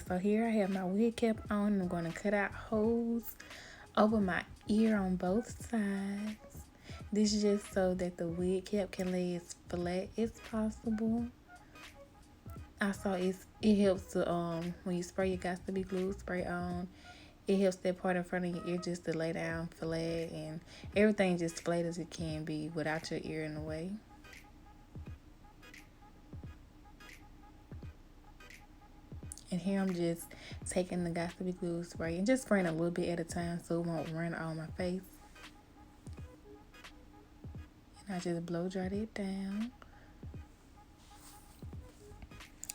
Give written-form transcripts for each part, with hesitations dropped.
So here I have my wig cap on. I'm going to cut out holes over my ear on both sides. This is just so that the wig cap can lay as flat as possible. Also, it helps to when you spray your Got to Be Glue spray on. It helps that part in front of your ear just to lay down flat and everything just flat as it can be without your ear in the way. And here I'm just taking the Got to Be Glue spray and just spraying a little bit at a time so it won't run on my face. And I just blow dry it down.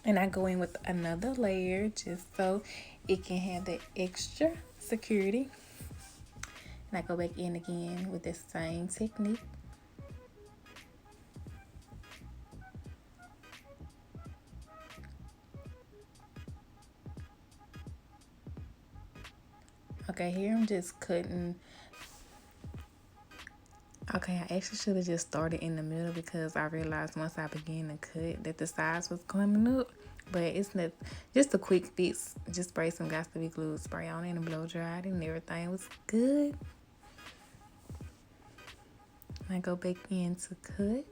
And I go in with another layer just so it can have the extra security. And I go back in again with the same technique. Okay, here I'm just cutting. Okay, I actually should have just started in the middle because I realized once I began to cut that the size was coming up. But it's not just a quick fix. Just spray some Got to Be Glue spray on it and blow dry it and everything was good. I go back in to cut.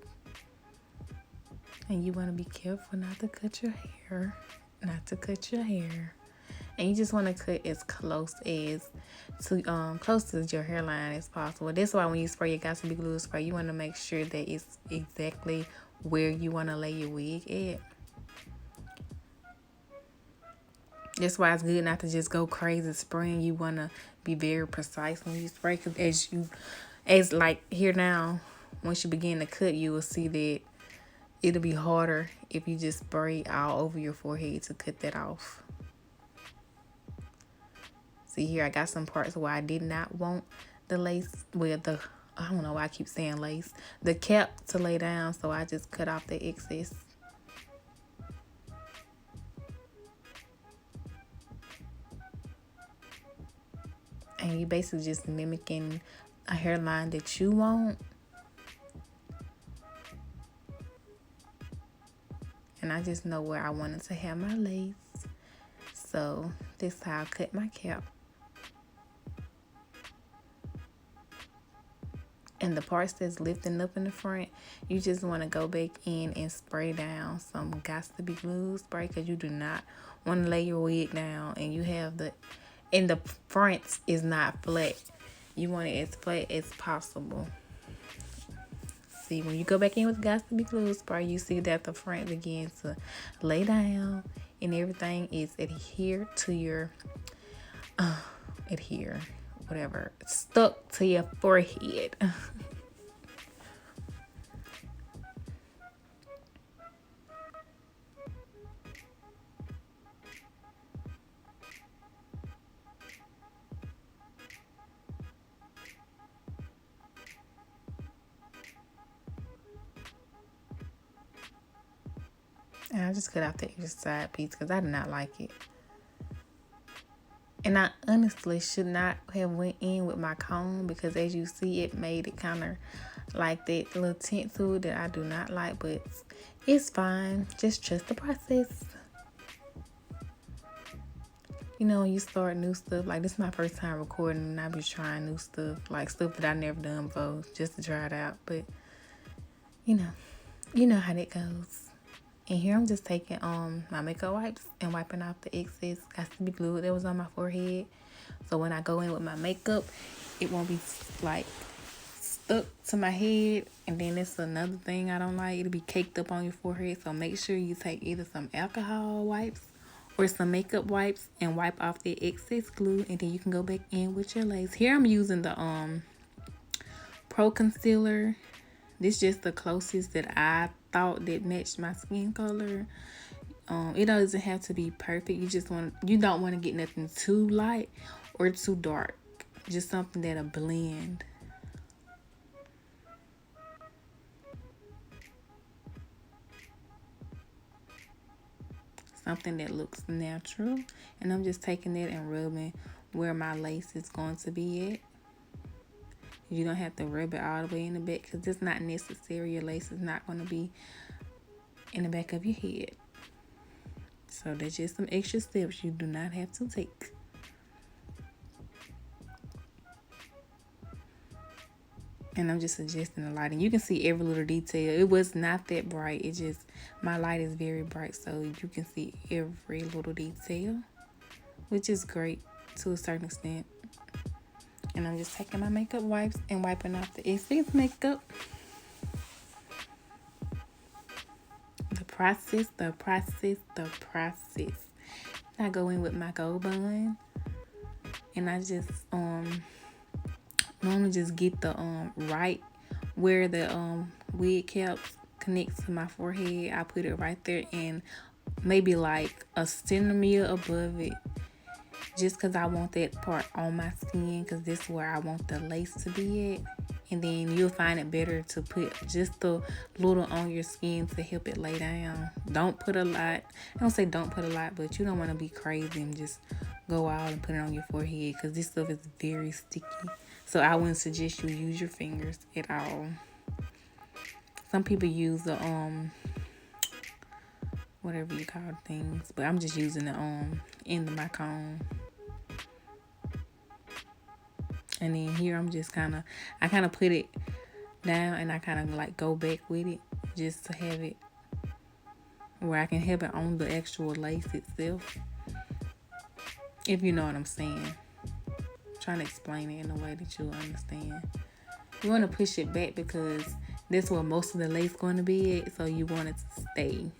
And you want to be careful not to cut your hair. Not to cut your hair. And you just want to cut as close to your hairline as possible. That's why when you spray your Got to Be Glue spray, you want to make sure that it's exactly where you want to lay your wig at. That's why it's good not to just go crazy spraying. You want to be very precise when you spray, because as like here now, once you begin to cut, you will see that it'll be harder if you just spray all over your forehead to cut that off. See here, I got some parts where I did not want the lace, I don't know why I keep saying lace, the cap to lay down, so I just cut off the excess. And you basically just mimicking a hairline that you want. And I just know where I wanted to have my lace. So this is how I cut my cap. And the parts that's lifting up in the front, you just want to go back in and spray down some Got to Be Glue spray, because you do not want to lay your wig down and you have the front is not flat. You want it as flat as possible. See, when you go back in with Got to Be Glue spray, you see that the front begins to lay down and everything is stuck to your forehead. And I just cut out the extra side piece because I did not like it. And I honestly should not have went in with my comb, because as you see, it made it kind of like that little tint to it that I do not like, but it's fine. Just trust the process. You know, when you start new stuff, like this is my first time recording and I be trying new stuff, like stuff that I never done before, just to try it out. But you know how that goes. And here I'm just taking my makeup wipes and wiping off the excess Got to Be Glue that was on my forehead. So when I go in with my makeup, it won't be like stuck to my head. And then it's another thing I don't like. It'll be caked up on your forehead. So make sure you take either some alcohol wipes or some makeup wipes and wipe off the excess glue. And then you can go back in with your lace. Here I'm using the Pro Concealer. This is just the closest that I thought that matched my skin color. It doesn't have to be perfect. You don't want to get nothing too light or too dark. Just something that'll blend. Something that looks natural. And I'm just taking that and rubbing where my lace is going to be at. You don't have to rub it all the way in the back, because it's not necessary. Your lace is not going to be in the back of your head. So that's just some extra steps you do not have to take. And I'm just adjusting the lighting. You can see every little detail. It was not that bright. It just, my light is very bright, so you can see every little detail, which is great to a certain extent. And I'm just taking my makeup wipes and wiping off the excess makeup. The process. I go in with my gold bun, and I just normally just get the right where the wig caps connects to my forehead. I put it right there, and maybe like a centimeter above it, just because I want that part on my skin, because this is where I want the lace to be at. And then you'll find it better to put just a little on your skin to help it lay down. Don't put a lot. I don't say don't put a lot, but you don't want to be crazy and just go out and put it on your forehead, because this stuff is very sticky. So I wouldn't suggest you use your fingers at all. Some people use the whatever you call things, but I'm just using the end of my comb. And then here I'm just I kind of put it down, and I kind of like go back with it just to have it where I can have it on the actual lace itself. If you know what I'm saying. I'm trying to explain it in a way that you'll understand. You want to push it back because that's where most of the lace going to be at, so you want it to stay.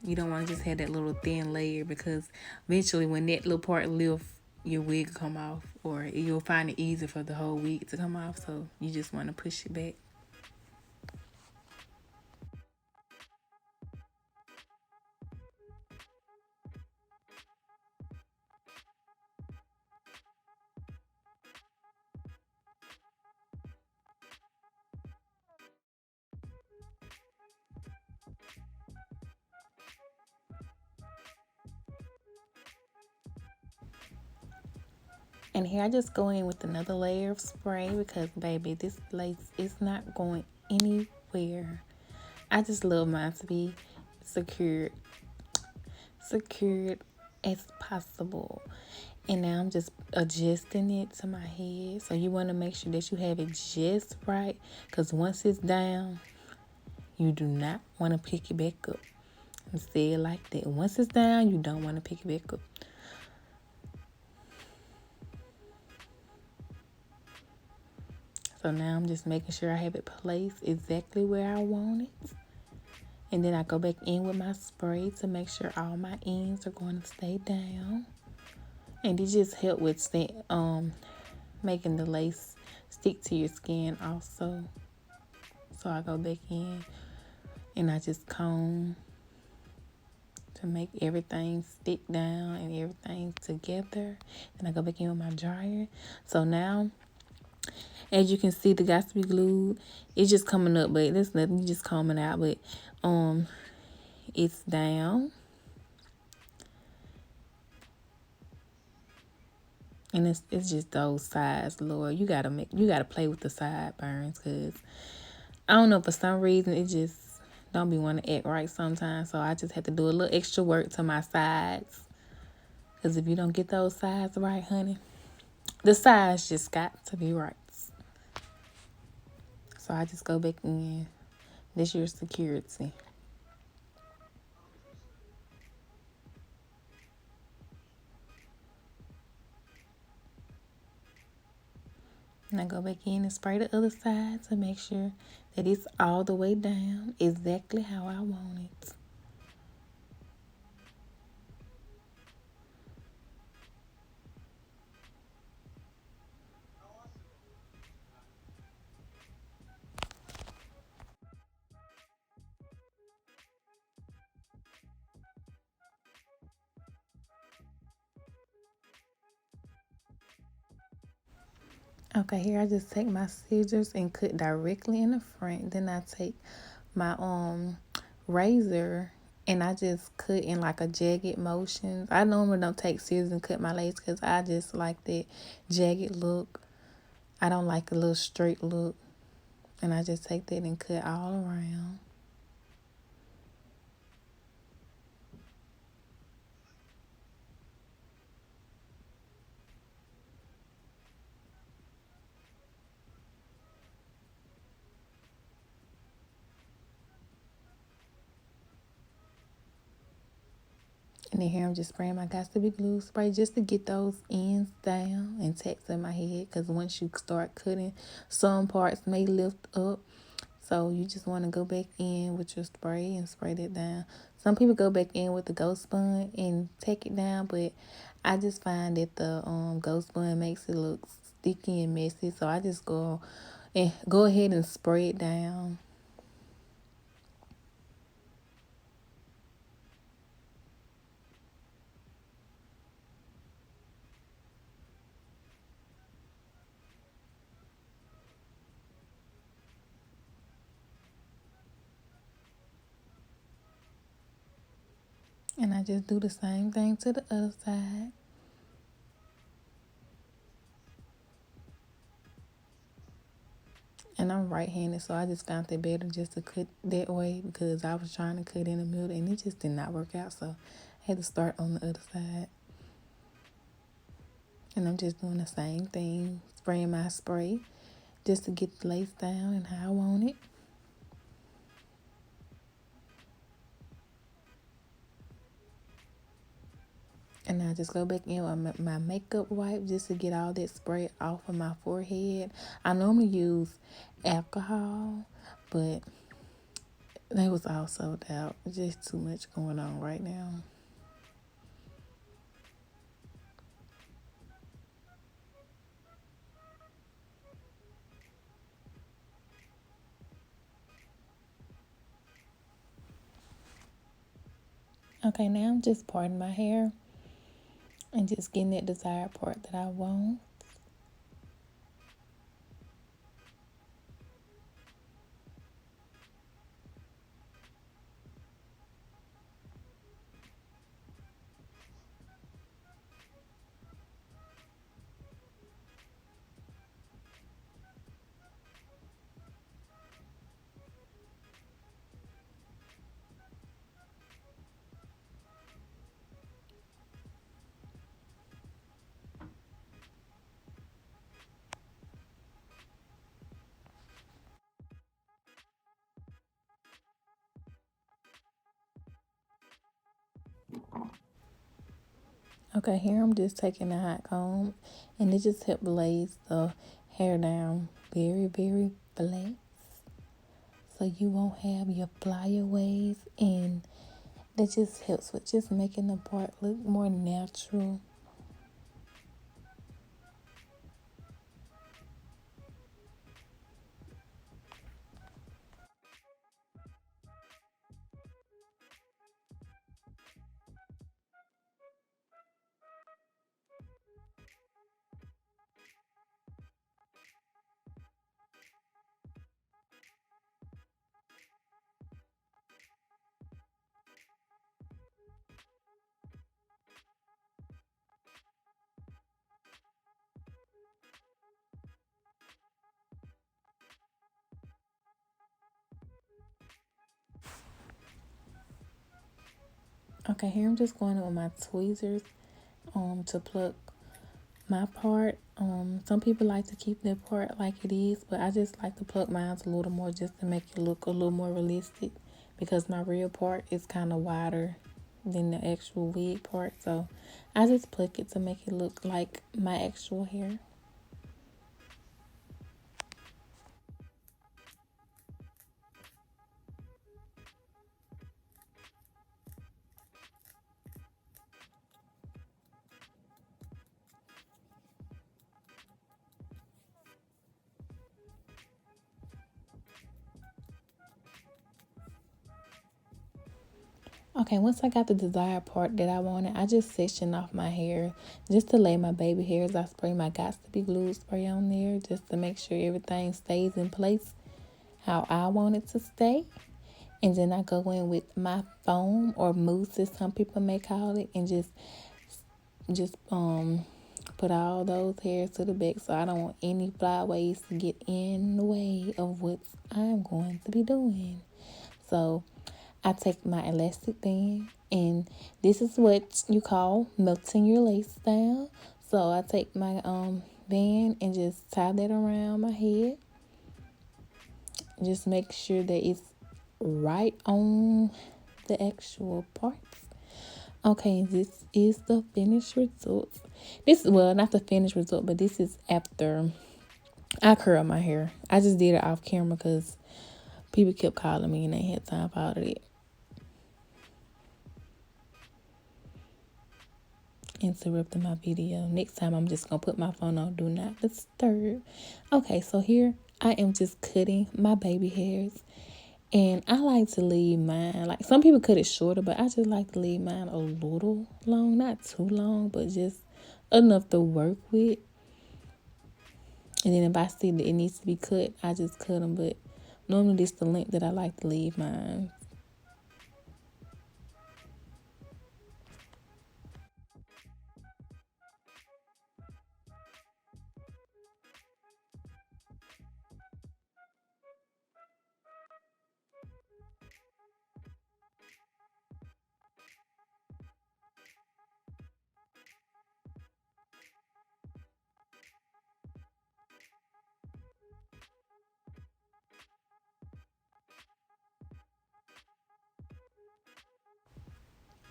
You don't want to just have that little thin layer, because eventually when that little part lifts, your wig will come off, or you'll find it easier for the whole wig to come off. So you just want to push it back. And here I just go in with another layer of spray, because baby, this lace is not going anywhere. I just love mine to be secured as possible. And now I'm just adjusting it to my head. So you want to make sure that you have it just right, because once it's down, you do not want to pick it back up. And say it like that. Once it's down, you don't want to pick it back up. So now I'm just making sure I have it placed exactly where I want it. And then I go back in with my spray to make sure all my ends are going to stay down. And it just helps with making the lace stick to your skin also. So I go back in and I just comb to make everything stick down and everything together. Then I go back in with my dryer. So now, as you can see, the got to be glued. It's just coming up, but there's nothing. You just combing out, but it's down. And it's just those sides, Lord. You gotta play with the sideburns, cause I don't know, for some reason it just don't be want to act right sometimes. So I just have to do a little extra work to my sides, cause if you don't get those sides right, honey, the sides just got to be right. So I just go back in. This your security. And I go back in and spray the other side to make sure that it's all the way down exactly how I want it. Okay, here I just take my scissors and cut directly in the front. Then I take my razor and I just cut in like a jagged motion. I normally don't take scissors and cut my lace because I just like that jagged look. I don't like a little straight look. And I just take that and cut all around. And then here I'm just spraying my Got to Be Glue spray just to get those ends down and text in my head. Because once you start cutting, some parts may lift up. So you just want to go back in with your spray and spray that down. Some people go back in with the ghost spun and take it down, but I just find that the ghost spun makes it look sticky and messy. So I just go ahead and spray it down. And I just do the same thing to the other side. And I'm right-handed, so I just found it better just to cut that way because I was trying to cut in the middle and it just did not work out. So I had to start on the other side. And I'm just doing the same thing, spraying my spray just to get the lace down and how I want it. And I just go back in with my makeup wipe just to get all that spray off of my forehead. I normally use alcohol, but they was all sold out. Just too much going on right now. Okay, now I'm just parting my hair and just getting that desired part that I want. Okay, here I'm just taking a hot comb and it just helps lays the hair down very, very flat. So you won't have your flyaways, and that just helps with just making the part look more natural. Okay, here I'm just going in with my tweezers to pluck my part. Some people like to keep their part like it is, but I just like to pluck mine a little more just to make it look a little more realistic because my real part is kind of wider than the actual wig part. So I just pluck it to make it look like my actual hair. Okay, once I got the desired part that I wanted, I just section off my hair just to lay my baby hairs. I spray my Got to Be Glue spray on there just to make sure everything stays in place how I want it to stay. And then I go in with my foam or mousse, as some people may call it, and just put all those hairs to the back. So I don't want any flyaways to get in the way of what I'm going to be doing. So I take my elastic band, and this is what you call melting your lace down. So I take my band and just tie that around my head. Just make sure that it's right on the actual parts. Okay, this is the finished result. This, well, not the finished result, but this is after I curled my hair. I just did it off camera because people kept calling me and they had time for all of it. Interrupting my video. Next time I'm just gonna put my phone on do not disturb. Okay, so here I am just cutting my baby hairs. And I like to leave mine, like some people cut it shorter, but I just like to leave mine a little long, not too long, but just enough to work with. And then if I see that it needs to be cut, I just cut them. But normally this is the length that I like to leave mine.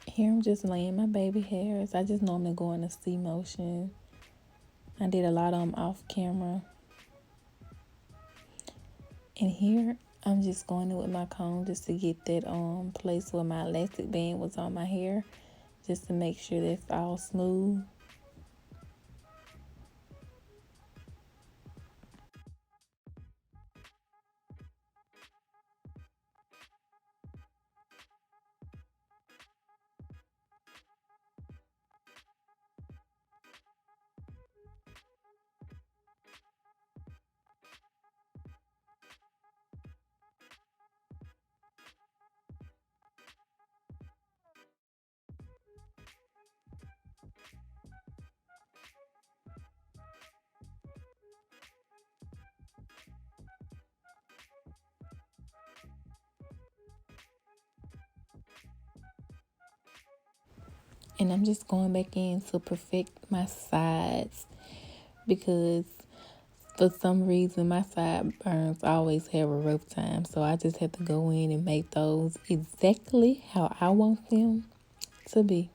Here I'm just laying my baby hairs. I just normally go in a C motion. I did a lot of them off camera. And here I'm just going in with my comb just to get that place where my elastic band was on my hair, just to make sure that's all smooth. And I'm just going back in to perfect my sides because for some reason my sideburns always have a rough time. So I just have to go in and make those exactly how I want them to be.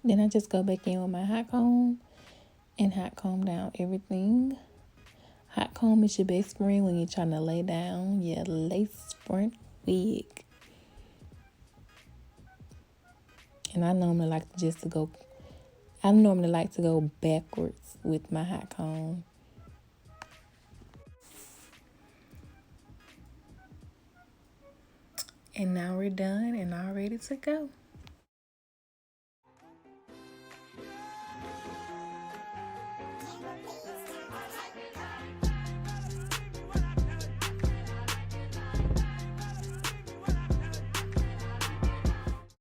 Then I just go back in with my hot comb and hot comb down everything. Hot comb is your best friend when you're trying to lay down your lace front wig. And I normally like to go backwards with my hot comb. And now we're done and all ready to go.